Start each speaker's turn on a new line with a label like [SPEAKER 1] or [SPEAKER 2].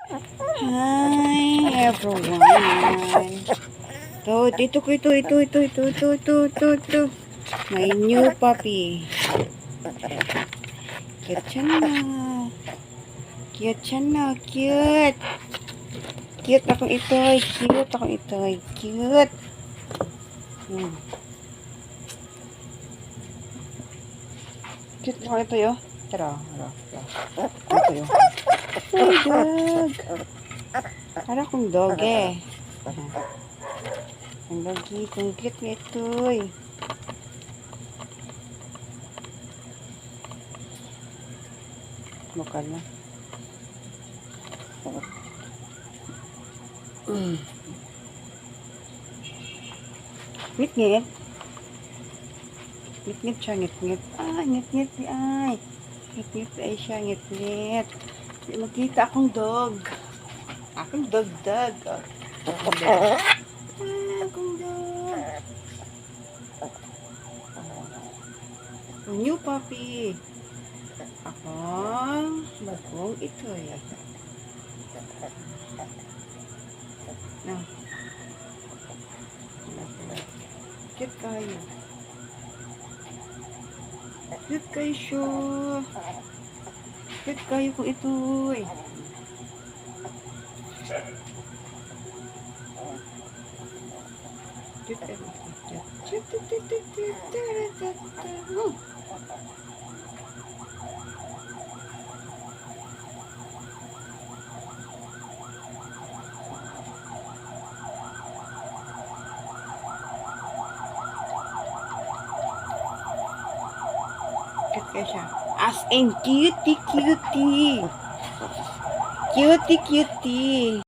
[SPEAKER 1] Hi everyone. Ito. My new puppy. Cute siya na. Cute siya na. Cute. Cute akong itoy. Cute. Cute ako itoy, oh. Tara. Ito, oh. Ay, dog. Para akong dog, eh. Ang lagi, kung cute na itoy. Lokal na. Ngit-ngit. Ngit-ngit siya, ngit-ngit. Ngit-ngit ay. Ngit-ngit ay siya, ngit-ngit. Makita akong dog. Akong dog. Akong dog. New puppy. Akong bagong ito. Nah. Cute kayo. Cute kayo siya. Cute kayo kung ito. Cute kayo. Cute kayo siya. As in cutie. Cutie.